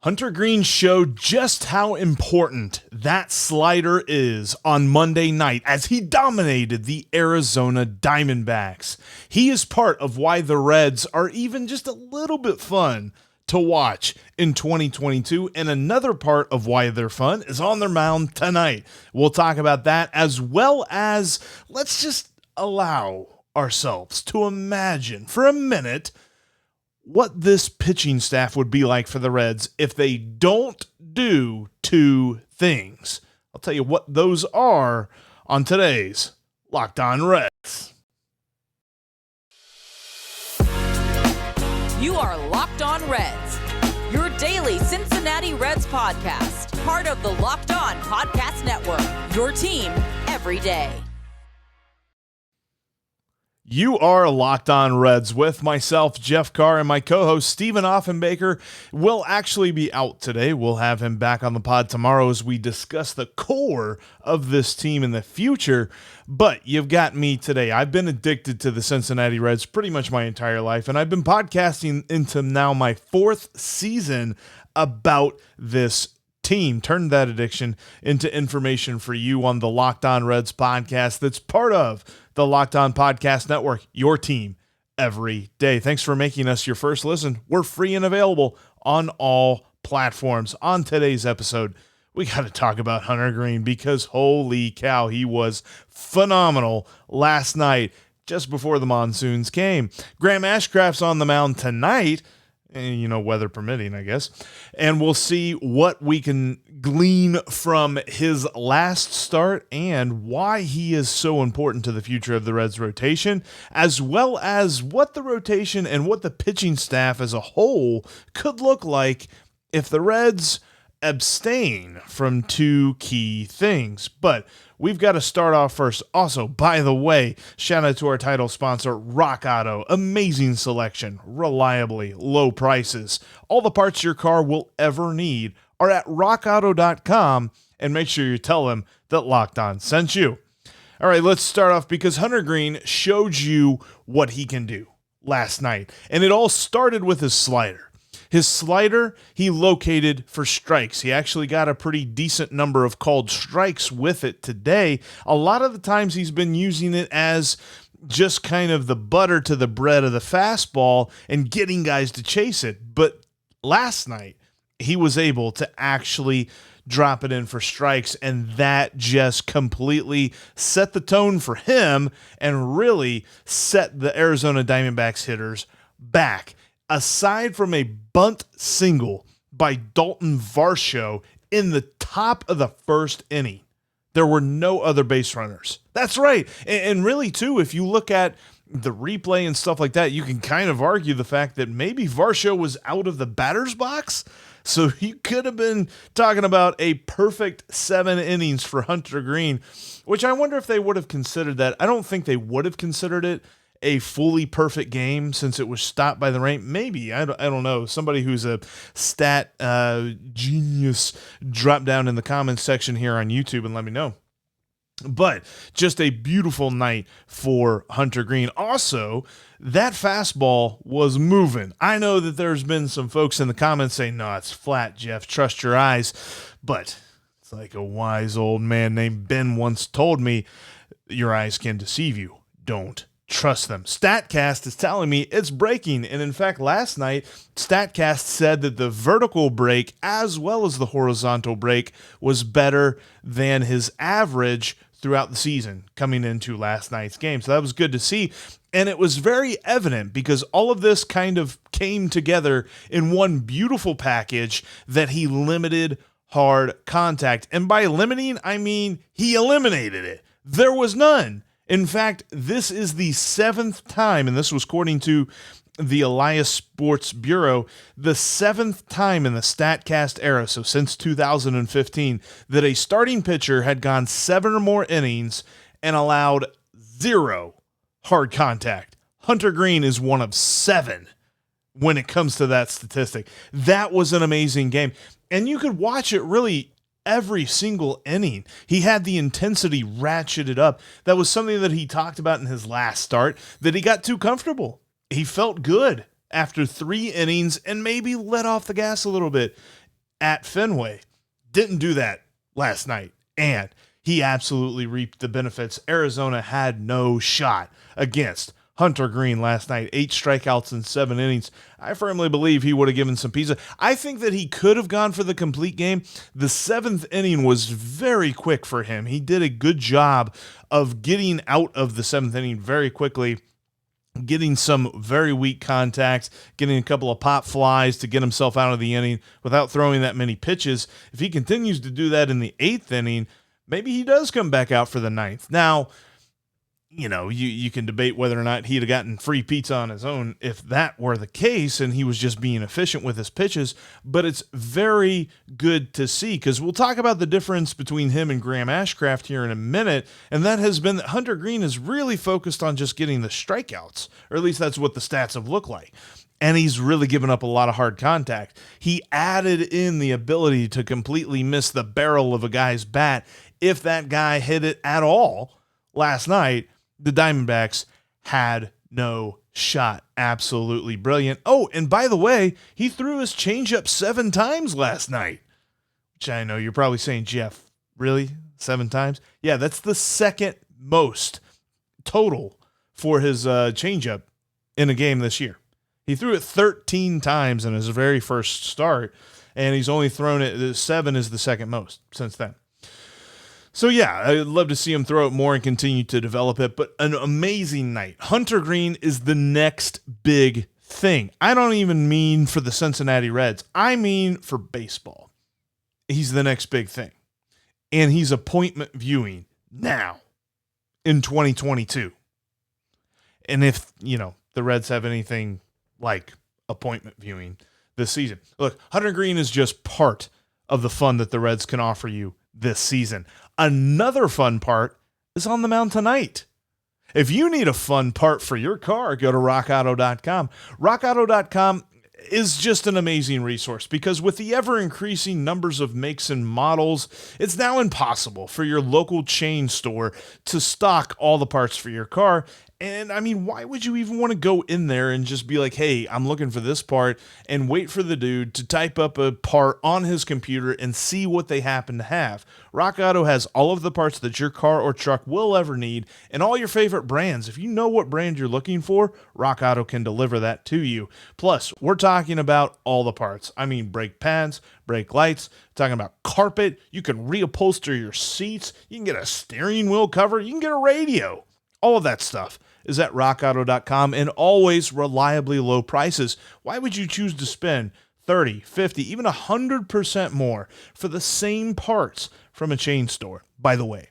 Hunter Greene showed just how important that slider is on Monday night as he dominated the Arizona Diamondbacks. He is part of why the Reds are even just a little bit fun to watch in 2022, and another part of why they're fun is on their mound tonight. We'll talk about that, as well as let's just allow ourselves to imagine for a minute what this pitching staff would be like for the Reds if they don't do two things. I'll tell you what those are on today's Locked On Reds. You are Locked On Reds, your daily Cincinnati Reds podcast, part of the Locked On Podcast Network, your team every day. You are Locked On Reds with myself, Jeff Carr, and my co-host, Stephen Offenbaker, will actually be out today. We'll have him back on the pod tomorrow as we discuss the core of this team in the future. But you've got me today. I've been addicted to the Cincinnati Reds pretty much my entire life, and I've been podcasting into now my fourth season about this team. Turned that addiction into information for you on the Locked On Reds podcast that's part of the Locked On Podcast Network, your team every day. Thanks for making us your first listen. We're free and available on all platforms. On today's episode, we got to talk about Hunter Greene because holy cow, he was phenomenal last night just before the monsoons came. Graham Ashcraft's on the mound tonight, and, weather permitting, I guess. And we'll see what we can glean from his last start and why he is so important to the future of the Reds rotation, as well as what the rotation and what the pitching staff as a whole could look like if the Reds abstain from two key things. But we've got to start off first. Also, by the way, shout out to our title sponsor, Rock Auto. Amazing selection, reliably low prices. All the parts your car will ever need are at rockauto.com, and make sure you tell them that Locked On sent you. All right, let's start off because Hunter Greene showed you what he can do last night, and it all started with his slider. His slider, he located for strikes. He actually got a pretty decent number of called strikes with it today. A lot of the times he's been using it as just kind of the butter to the bread of the fastball and getting guys to chase it. But last night, he was able to actually drop it in for strikes, and that just completely set the tone for him and really set the Arizona Diamondbacks hitters back. Aside from a bunt single by Dalton Varsho in the top of the first inning, there were no other base runners. That's right. And really, too, if you look at the replay and stuff like that, you can kind of argue the fact that maybe Varsho was out of the batter's box. So you could have been talking about a perfect 7 innings for Hunter Greene, which I wonder if they would have considered that. I don't think they would have considered it a fully perfect game since it was stopped by the rain. Maybe, I don't know. Somebody who's a stat genius, drop down in the comments section here on YouTube and let me know. But just a beautiful night for Hunter Greene. Also, that fastball was moving. I know that there's been some folks in the comments saying, no, it's flat, Jeff. Trust your eyes. But it's like a wise old man named Ben once told me, your eyes can deceive you. Don't trust them. StatCast is telling me it's breaking. And in fact, last night, StatCast said that the vertical break as well as the horizontal break was better than his average throughout the season coming into last night's game. So that was good to see. And it was very evident because all of this kind of came together in one beautiful package that he limited hard contact. And by limiting, I mean he eliminated it. There was none. In fact, this is the 7th time, and this was according to the Elias Sports Bureau, the 7th time in the StatCast era, so since 2015, that a starting pitcher had gone 7 or more innings and allowed 0 hard contact. Hunter Greene is one of 7 when it comes to that statistic. That was an amazing game, and you could watch it really every single inning. He had the intensity ratcheted up. That was something that he talked about in his last start, that he got too comfortable. He felt good after 3 innings and maybe let off the gas a little bit. at Fenway. Didn't do that last night, and he absolutely reaped the benefits. Arizona had no shot against Hunter Greene last night. 8 strikeouts in 7 innings. I firmly believe he would have given some pizza. I think that he could have gone for the complete game. The 7th inning was very quick for him. He did a good job of getting out of the 7th inning very quickly, getting some very weak contacts, getting a couple of pop flies to get himself out of the inning without throwing that many pitches. If he continues to do that in the 8th inning, maybe he does come back out for the 9th. Now, you can debate whether or not he'd have gotten free pizza on his own if that were the case and he was just being efficient with his pitches, but it's very good to see because we'll talk about the difference between him and Graham Ashcraft here in a minute, and that has been that Hunter Greene is really focused on just getting the strikeouts, or at least that's what the stats have looked like. And he's really given up a lot of hard contact. He added in the ability to completely miss the barrel of a guy's bat if that guy hit it at all. Last night, the Diamondbacks had no shot. Absolutely brilliant. Oh, and by the way, he threw his changeup 7 times last night, which I know you're probably saying, Jeff, really? 7 times? Yeah, that's the second most total for his changeup in a game this year. He threw it 13 times in his very first start, and he's only thrown it. 7 is the second most since then. So, yeah, I'd love to see him throw it more and continue to develop it, but an amazing night. Hunter Greene is the next big thing. I don't even mean for the Cincinnati Reds. I mean for baseball. He's the next big thing. And he's appointment viewing now in 2022. And if, the Reds have anything like appointment viewing this season. Look, Hunter Greene is just part of the fun that the Reds can offer you this season. Another fun part is on the mound tonight. If you need a fun part for your car, go to rockauto.com. Rockauto.com is just an amazing resource because with the ever-increasing numbers of makes and models, it's now impossible for your local chain store to stock all the parts for your car. And I mean, why would you even want to go in there and just be like, hey, I'm looking for this part, and wait for the dude to type up a part on his computer and see what they happen to have? Rock Auto has all of the parts that your car or truck will ever need and all your favorite brands. If you know what brand you're looking for, Rock Auto can deliver that to you. Plus, we're talking about all the parts. I mean, brake pads, brake lights, talking about carpet. You can reupholster your seats. You can get a steering wheel cover. You can get a radio. All of that stuff is at rockauto.com and always reliably low prices. Why would you choose to spend 30, 50, even 100% more for the same parts from a chain store, by the way?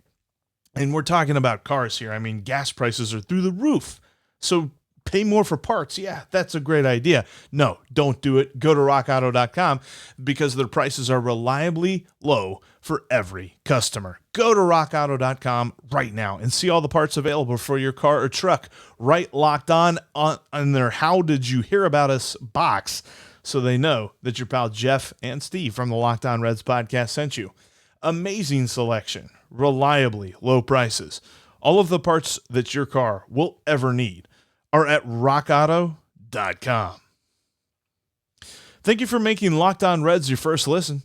And we're talking about cars here. I mean, gas prices are through the roof. So pay more for parts. Yeah, that's a great idea. No, don't do it. Go to rockauto.com because their prices are reliably low for every customer. Go to rockauto.com right now and see all the parts available for your car or truck right locked on their How Did You Hear About Us box so they know that your pal Jeff and Steve from the Locked On Reds podcast sent you. Amazing selection, reliably low prices. All of the parts that your car will ever need are at rockauto.com. Thank you for making Locked On Reds your first listen.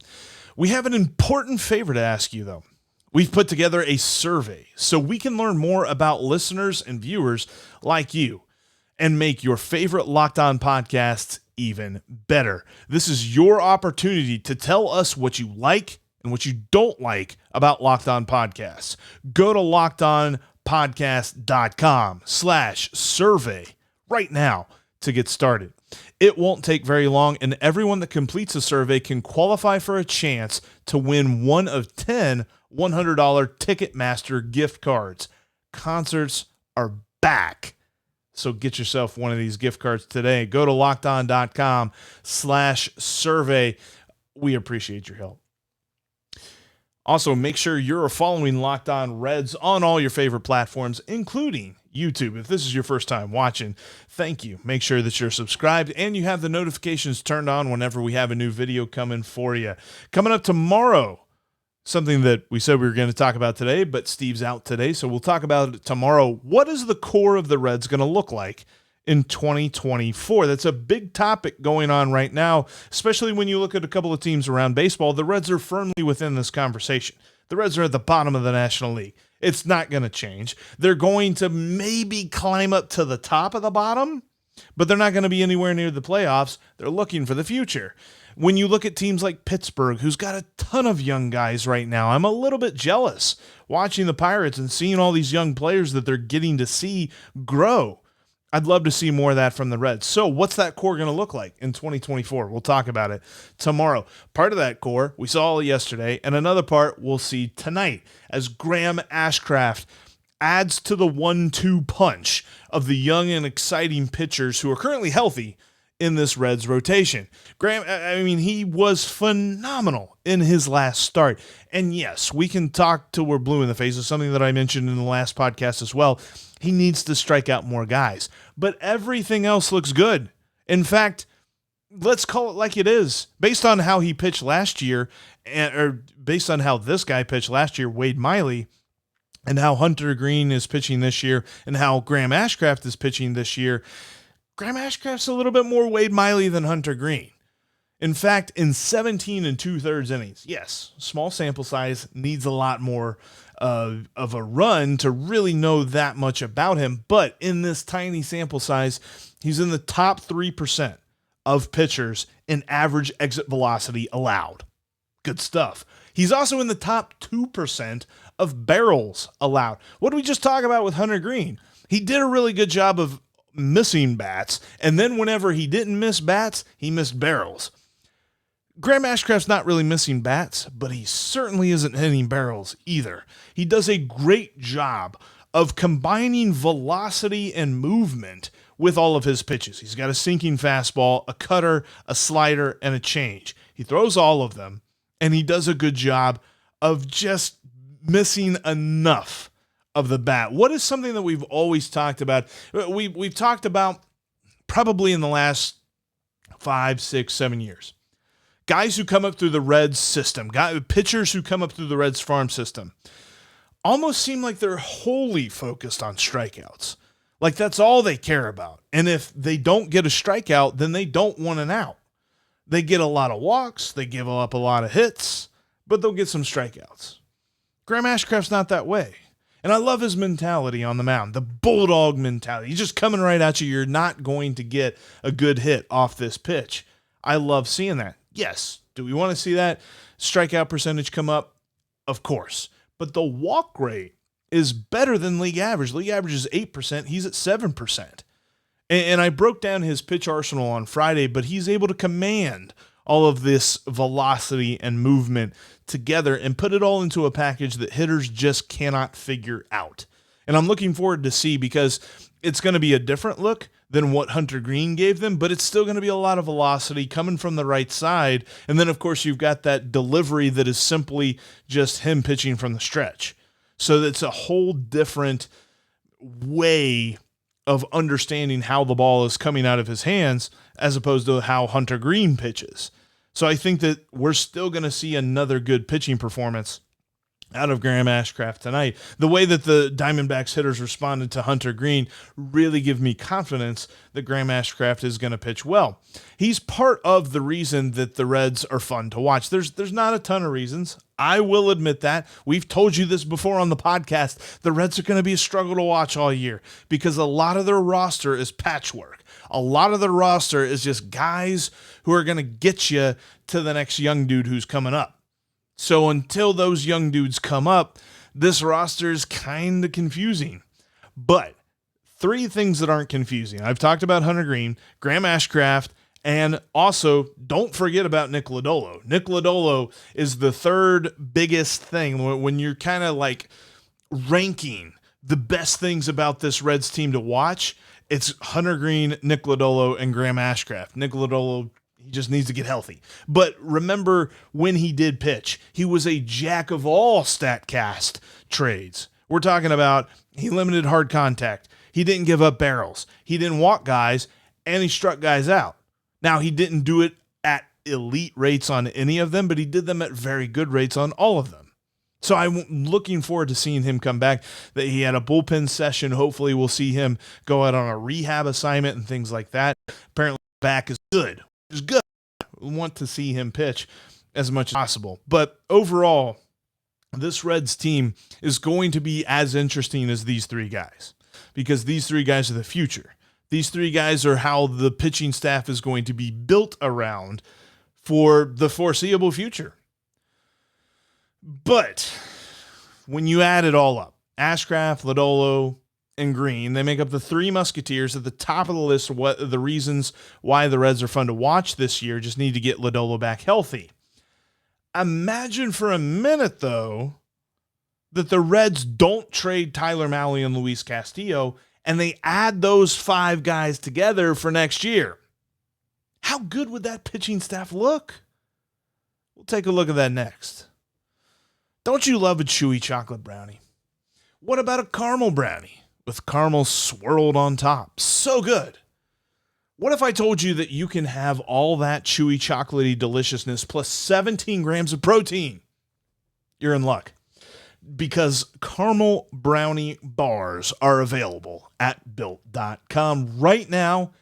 We have an important favor to ask you, though. We've put together a survey so we can learn more about listeners and viewers like you and make your favorite Locked On podcasts even better. This is your opportunity to tell us what you like and what you don't like about Locked On Podcasts. Go to lockedonpodcast.com/survey right now to get started. It won't take very long, and everyone that completes a survey can qualify for a chance to win one of 10 $100 Ticketmaster gift cards. Concerts are back, so get yourself one of these gift cards today. Go to lockedon.com/survey. We appreciate your help. Also, make sure you're following Locked On Reds on all your favorite platforms, including YouTube. If this is your first time watching, thank you. Make sure that you're subscribed and you have the notifications turned on whenever we have a new video coming for you. Coming up tomorrow, something that we said we were going to talk about today, but Steve's out today, so we'll talk about it tomorrow. What is the core of the Reds going to look like in 2024. That's a big topic going on right now, especially when you look at a couple of teams around baseball. The Reds are firmly within this conversation. The Reds are at the bottom of the National League. It's not going to change. They're going to maybe climb up to the top of the bottom, but they're not going to be anywhere near the playoffs. They're looking for the future. When you look at teams like Pittsburgh, who's got a ton of young guys right now, I'm a little bit jealous watching the Pirates and seeing all these young players that they're getting to see grow. I'd love to see more of that from the Reds. So what's that core going to look like in 2024? We'll talk about it tomorrow. Part of that core we saw yesterday, and another part we'll see tonight as Graham Ashcraft adds to the 1-2 punch of the young and exciting pitchers who are currently healthy in this Reds rotation. Graham, I mean, he was phenomenal in his last start. And yes, we can talk till we're blue in the face of something that I mentioned in the last podcast as well. He needs to strike out more guys, but everything else looks good. In fact, let's call it like it is. Based on how he pitched last year, or based on how this guy pitched last year, Wade Mahle, and how Hunter Greene is pitching this year, and how Graham Ashcraft is pitching this year, Graham Ashcraft's a little bit more Wade Mahle than Hunter Greene. In fact, in 17 2/3 innings, yes, small sample size, needs a lot more of a run to really know that much about him. But in this tiny sample size, he's in the top 3% of pitchers in average exit velocity allowed. Good stuff. He's also in the top 2% of barrels allowed. What did we just talk about with Hunter Greene? He did a really good job of missing bats, and then whenever he didn't miss bats, he missed barrels. Graham Ashcraft's not really missing bats, but he certainly isn't hitting barrels either. He does a great job of combining velocity and movement with all of his pitches. He's got a sinking fastball, a cutter, a slider, and a change. He throws all of them, and he does a good job of just missing enough of the bat. What is something that we've always talked about? We've talked about probably in the last 5, 6, 7 years. Guys who come up through the Reds system, pitchers who come up through the Reds farm system, almost seem like they're wholly focused on strikeouts. Like that's all they care about. And if they don't get a strikeout, then they don't want an out. They get a lot of walks, they give up a lot of hits, but they'll get some strikeouts. Graham Ashcraft's not that way. And I love his mentality on the mound, the bulldog mentality. He's just coming right at you. You're not going to get a good hit off this pitch. I love seeing that. Yes. Do we want to see that strikeout percentage come up? Of course. But the walk rate is better than league average. League average is 8%. He's at 7%. And I broke down his pitch arsenal on Friday, but he's able to command all of this velocity and movement together and put it all into a package that hitters just cannot figure out. And I'm looking forward to see, because it's going to be a different look than what Hunter Greene gave them, but it's still going to be a lot of velocity coming from the right side. And then, of course, you've got that delivery that is simply just him pitching from the stretch. So that's a whole different way of understanding how the ball is coming out of his hands as opposed to how Hunter Greene pitches. So I think that we're still going to see another good pitching performance out of Graham Ashcraft tonight. The way that the Diamondbacks hitters responded to Hunter Greene really give me confidence that Graham Ashcraft is going to pitch well. He's part of the reason that the Reds are fun to watch. There's not a ton of reasons. I will admit that. We've told you this before on the podcast. The Reds are going to be a struggle to watch all year because a lot of their roster is patchwork. A lot of their roster is just guys who are going to get you to the next young dude who's coming up. So until those young dudes come up, this roster is kind of confusing. But 3 things that aren't confusing. I've talked about Hunter Greene, Graham Ashcraft, and also don't forget about Nick Lodolo. Nick Lodolo is the 3rd biggest thing when you're kind of like ranking the best things about this Reds team to watch. It's Hunter Greene, Nick Lodolo, and Graham Ashcraft. Nick Lodolo, he just needs to get healthy. But remember when he did pitch, he was a jack of all StatCast trades. We're talking about he limited hard contact. He didn't give up barrels. He didn't walk guys, and he struck guys out. Now, he didn't do it at elite rates on any of them, but he did them at very good rates on all of them. So I'm looking forward to seeing him come back. That he had a bullpen session. Hopefully we'll see him go out on a rehab assignment and things like that. Apparently back is good. It's good. We want to see him pitch as much as possible. But overall, this Reds team is going to be as interesting as these three guys, because these three guys are the future. These three guys are how the pitching staff is going to be built around for the foreseeable future. But when you add it all up, Ashcraft, Lodolo, and Greene, they make up the three Musketeers at the top of the list of what the reasons why the Reds are fun to watch this year. Just need to get Lodolo back healthy. Imagine for a minute, though, that the Reds don't trade Tyler Mahle and Luis Castillo, and they add those five guys together for next year. How good would that pitching staff look? We'll take a look at that next. Don't you love a chewy chocolate brownie? What about a caramel brownie with caramel swirled on top? So good. What if I told you that you can have all that chewy chocolatey deliciousness plus 17 grams of protein? You're in luck, because caramel brownie bars are available at built.com right now.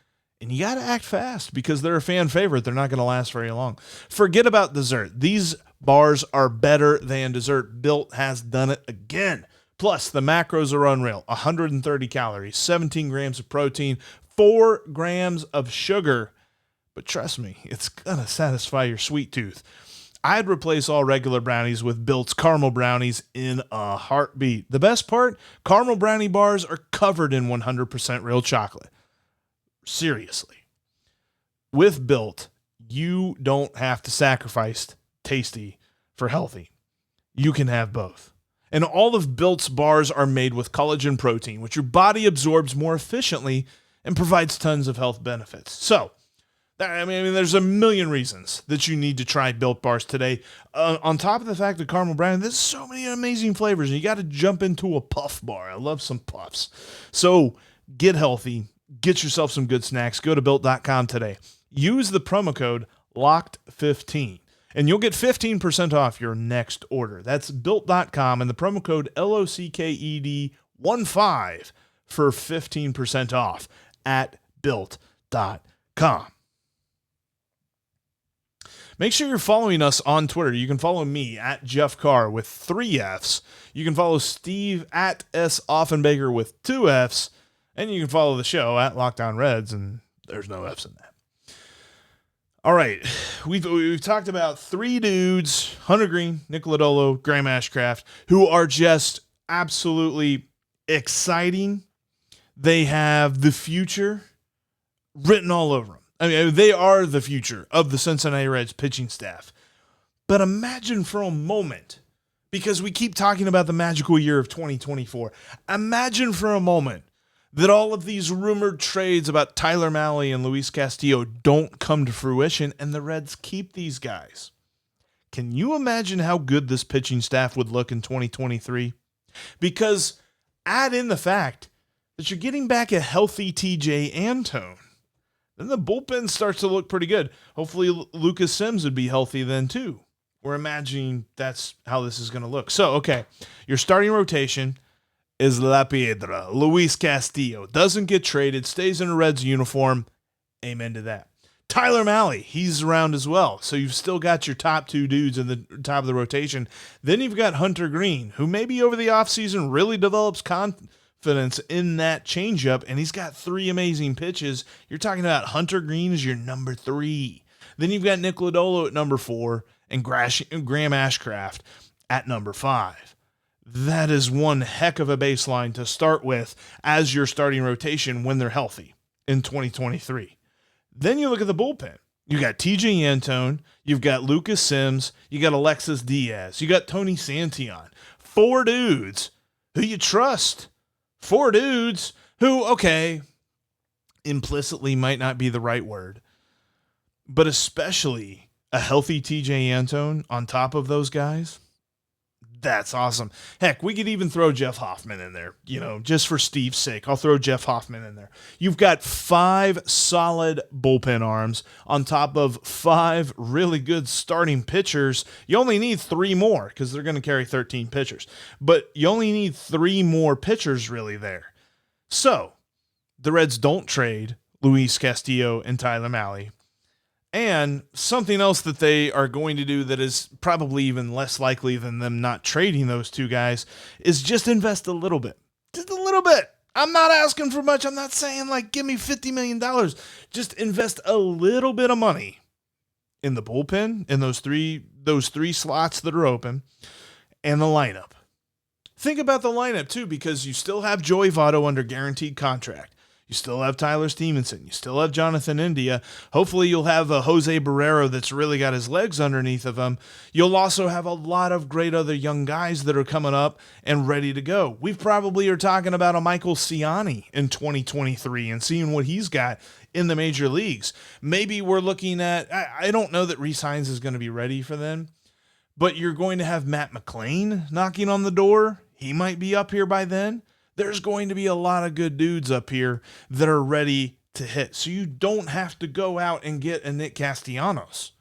And you got to act fast because they're a fan favorite. They're not going to last very long. Forget about dessert. These bars are better than dessert. Built has done it again. Plus, the macros are unreal. 130 calories, 17 grams of protein, 4 grams of sugar. But trust me, it's going to satisfy your sweet tooth. I'd replace all regular brownies with Built's caramel brownies in a heartbeat. The best part, caramel brownie bars are covered in 100% real chocolate. Seriously. With Built, you don't have to sacrifice tasty for healthy. You can have both. And all of Built's bars are made with collagen protein, which your body absorbs more efficiently and provides tons of health benefits. So, I mean, there's a million reasons that you need to try Built bars today. On top of the fact that caramel brownie, there's so many amazing flavors, and you got to jump into a puff bar. I love some puffs. So, get healthy. Get yourself some good snacks. Go to Built.com today. Use the promo code LOCKED15, and you'll get 15% off your next order. That's Built.com, and the promo code LOCKED15 for 15% off at Built.com. Make sure you're following us on Twitter. You can follow me at Jeff Carr with 3 Fs. You can follow Steve at S. Offenbaker with 2 Fs. And you can follow the show at Locked On Reds, and there's no F's in that. All right, we've talked about 3 dudes, Hunter Greene, Nick Lodolo, Graham Ashcraft, who are just absolutely exciting. They have the future written all over them. I mean, they are the future of the Cincinnati Reds pitching staff. But imagine for a moment, because we keep talking about the magical year of 2024, imagine for a moment that all of these rumored trades about Tyler Mahle and Luis Castillo don't come to fruition and the Reds keep these guys. Can you imagine how good this pitching staff would look in 2023? Because add in the fact that you're getting back a healthy TJ Antone. Then the bullpen starts to look pretty good. Hopefully Lucas Sims would be healthy then too. We're imagining that's how this is going to look. So, okay, your starting rotation is La Piedra. Luis Castillo doesn't get traded, stays in a Reds uniform. Amen to that. Tyler Mahle, he's around as well. So you've still got your top 2 dudes in the top of the rotation. Then you've got Hunter Greene, who maybe over the offseason really develops confidence in that changeup, and he's got 3 amazing pitches. You're talking about Hunter Greene as your number 3. Then you've got Nick Lodolo at number 4 and Graham Ashcraft at number 5. That is one heck of a baseline to start with as your starting rotation when they're healthy in 2023. Then you look at the bullpen. You got TJ Antone, you've got Lucas Sims, you got Alexis Diaz, you got Tony Santillan. 4 dudes who you trust. 4 dudes who, okay, implicitly might not be the right word, but especially a healthy TJ Antone on top of those guys. That's awesome. Heck, we could even throw Jeff Hoffman in there, just for Steve's sake. I'll throw Jeff Hoffman in there. You've got 5 solid bullpen arms on top of 5 really good starting pitchers. You only need 3 more because they're going to carry 13 pitchers, but you only need 3 more pitchers really there. So the Reds don't trade Luis Castillo and Tyler Mahle. And something else that they are going to do that is probably even less likely than them not trading those 2 guys is just invest a little bit. Just a little bit. I'm not asking for much. I'm not saying give me $50 million. Just invest a little bit of money in the bullpen, in those three slots that are open, and the lineup. Think about the lineup too, because you still have Joey Votto under guaranteed contract. You still have Tyler Stevenson. You still have Jonathan India. Hopefully you'll have a Jose Barrero that's really got his legs underneath of him. You'll also have a lot of great other young guys that are coming up and ready to go. We probably are talking about a Michael Ciani in 2023 and seeing what he's got in the major leagues. Maybe we're looking at, I don't know that Rhys Hines is going to be ready for them, but you're going to have Matt McLain knocking on the door. He might be up here by then. There's going to be a lot of good dudes up here that are ready to hit. So you don't have to go out and get a Nick Castellanos.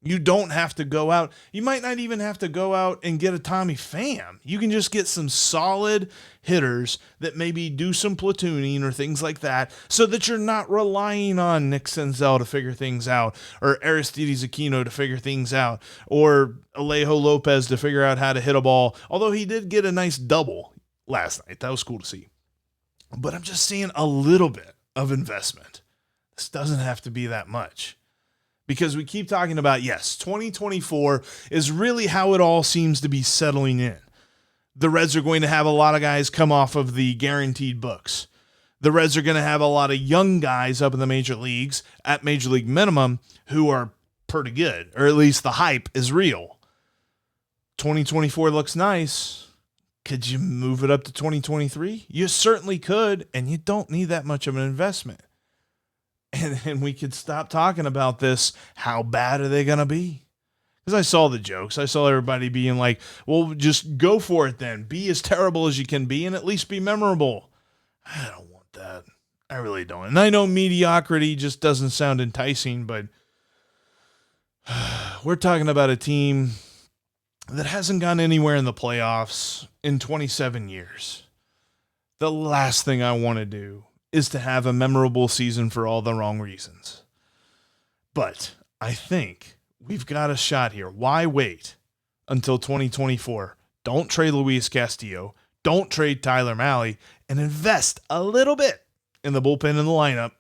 You don't have to go out. You might not even have to go out and get a Tommy Pham. You can just get some solid hitters that maybe do some platooning or things like that so that you're not relying on Nick Senzel to figure things out or Aristides Aquino to figure things out or Alejo Lopez to figure out how to hit a ball, although he did get a nice double last night. That was cool to see. But I'm just seeing a little bit of investment. This doesn't have to be that much. Because we keep talking about, yes, 2024 is really how it all seems to be settling in. The Reds are going to have a lot of guys come off of the guaranteed books. The Reds are going to have a lot of young guys up in the major leagues at major league minimum who are pretty good, or at least the hype is real. 2024 looks nice. Could you move it up to 2023? You certainly could, and you don't need that much of an investment. And we could stop talking about this. How bad are they going to be? Because I saw the jokes. I saw everybody being like, well, just go for it then. Be as terrible as you can be and at least be memorable. I don't want that. I really don't. And I know mediocrity just doesn't sound enticing, but we're talking about a team that hasn't gone anywhere in the playoffs in 27 years. The last thing I want to do is to have a memorable season for all the wrong reasons. But I think we've got a shot here. Why wait until 2024? Don't trade Luis Castillo. Don't trade Tyler Mahle, and invest a little bit in the bullpen and the lineup.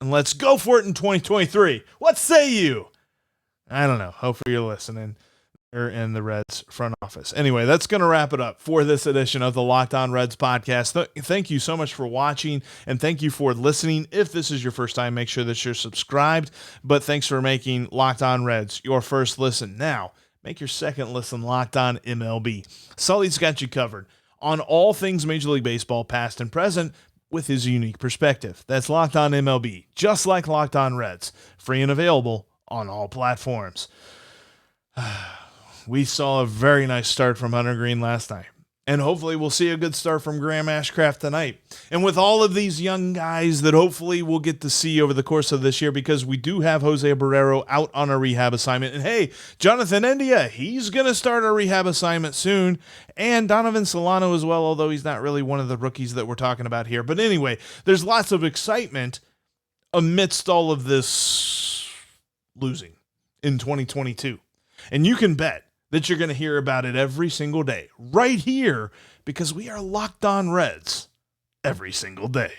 And let's go for it in 2023. What say you? I don't know. Hopefully you're listening. In the Reds front office. Anyway, that's going to wrap it up for this edition of the Locked On Reds podcast. Thank you so much for watching, and thank you for listening. If this is your first time, make sure that you're subscribed. But thanks for making Locked On Reds your first listen. Now, make your second listen Locked On MLB. Sully's got you covered on all things Major League Baseball, past and present, with his unique perspective. That's Locked On MLB, just like Locked On Reds, free and available on all platforms. We saw a very nice start from Hunter Greene last night. And hopefully we'll see a good start from Graham Ashcraft tonight. And with all of these young guys that hopefully we'll get to see over the course of this year, because we do have Jose Barrero out on a rehab assignment. And hey, Jonathan India, he's going to start a rehab assignment soon. And Donovan Solano as well, although he's not really one of the rookies that we're talking about here. But anyway, there's lots of excitement amidst all of this losing in 2022. And you can bet that you're going to hear about it every single day right here, because we are Locked On Reds every single day.